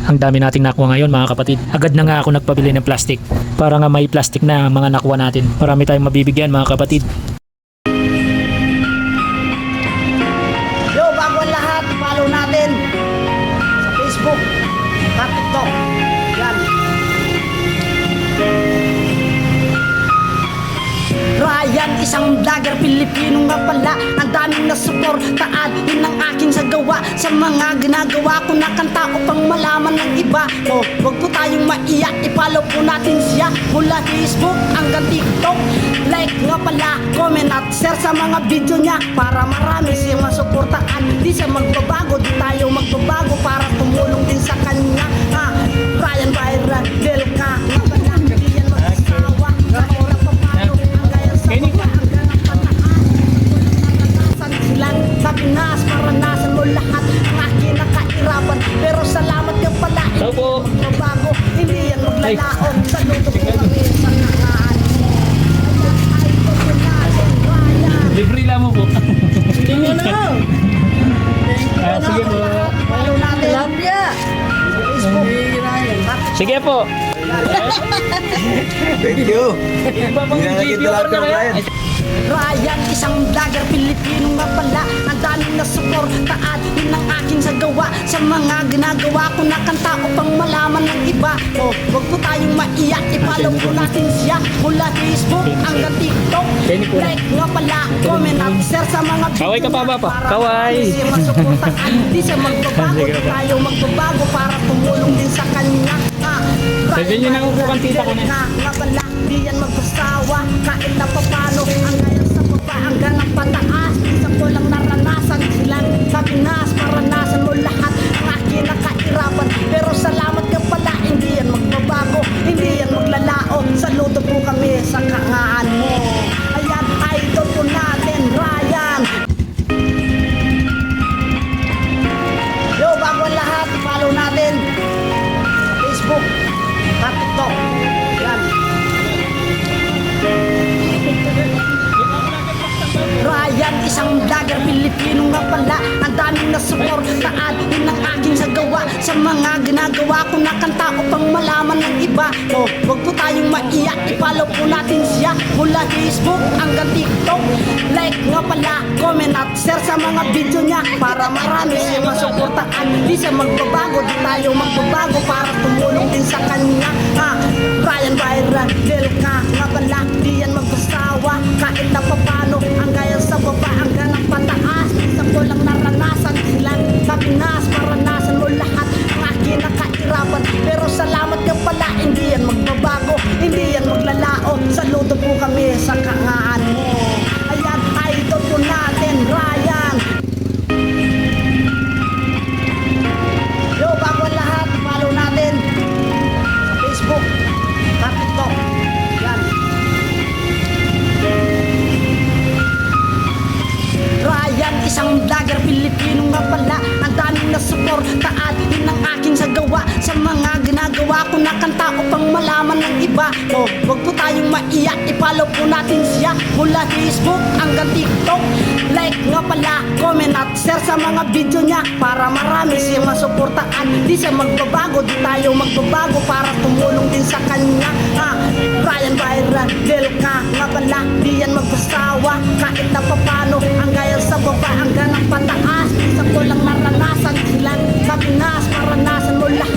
Ang dami nating nakuha ngayon mga kapatid. Agad na nga ako nagpabili ng plastic para nga may plastic na mga nakuha natin. Marami tayong mabibigyan mga kapatid. Yo, bago ang lahat, follow natin sa Facebook, sa TikTok. Yan. Ryan, isang vlogger Pilipino nga pala. Ang daming nasuportaan, yun ang aking sagawa. Sa mga ginagawa ko na kanta upang malaman ng iba. O, wag po tayong maiyak, i-follow po natin siya. Mula Facebook hanggang TikTok. Like nga pala, comment at share sa mga video niya para marami siya masuportaan. Di siya magbabago, di tayo magbabago para tumulong din sa kanya. Ryan Viral del ka nga pala, di yan mag-asawa. Sa oras pa paano, ang gaya sa baba, ang ganang pataan. Naranasan silang sa Pinas, maranasan mo lahat ang aking nakairapan. Pero salamat ka pala, hindi yan magbabago, hindi yan maglalaon. Saludo po kami sa nakaan mo. Ayan ay pagkulasin, Ryan. Libre lang mo po. Sige na. Sige po. Follow natin. Tilapia. Facebook. Sige po. Thank you. Iba pang Hindi na GP kita order na Ryan. yan. Ryan, isang vlogger Pilipino nga pala. Ang daming nasuportaan, yun ang aking sagawa. Sa mga ginagawa ko na kanta upang malaman ng iba. O, wag po tayong maiyak, i-follow po natin siya. Mula Facebook hanggang TikTok. Like nga pala, comment at share sa mga video Kaway ka pa ba pa? niya para Kaway. marami siya masuportaan. Di siya magbabago, di tayo magbabago para tumulong din sa kanya. Sabihin niyo na kung mukhang tita ka na. Nga pala, di yan magpasawa. Kahit na papano, ang gaya sa baba, hanggang ang pataas. Isa ko lang naranasan silang sa Pinas, maranasan mo lahat ang aking nakairapan. Pero salamat ka pala, hindi yan magbabago, hindi yan maglalao. Saludo po kami sa kangaan mo. Ayan, idol po natin, Ryan. Yo, bago ang lahat, follow natin sa Facebook, sa TikTok. Yan. Ryan, isang vlogger Pilipino nga pala. Ang daming nasuportaan, yun ang aking sagawa. Sa mga ginagawa ko na kanta upang malaman ng iba. O, wag po tayong maiyak, i-follow po natin siya. Mula Facebook hanggang TikTok. Like nga pala, comment at share sa mga video niya para marami siya masuportaan. Di siya magbabago, di tayo magbabago para tumulong din sa kanya. Ryan Viral del ka nga pala, di yan magpasawa. Kahit na papano, ang gaya sa baba, ang ganang pataas. Isa ko lang naranasan silang sa Pinas, maranasan mo lahat ang aking nakairapan. Pero salamat ka pala, hindi yan magbabago, hindi yan maglalao. Saludo po kami sa kangaan mo. Ayan, idol po natin, Ryan. Yo, bago ang lahat, follow natin sa Facebook, sa TikTok. Yan. Ryan, isang vlogger Pilipino nga pala. Ang daming nasuportaan, yun ang aking sagawa. Sa mga ginagawa ko na kanta upang malaman ng iba. O, wag po tayong maiyak, i-follow po natin siya. Mula Facebook hanggang TikTok. Like nga pala, comment at share sa mga video niya para marami siya masuportaan. Di siya magbabago, di tayo magbabago para tumulong din sa kanya. Ryan Viral del ka nga pala, di yan magpasawa. Kahit na papano, ang gaya sa baba, ang ganang pataas. Isa ko lang naranasan silang sa Pinas, maranasan mo lahat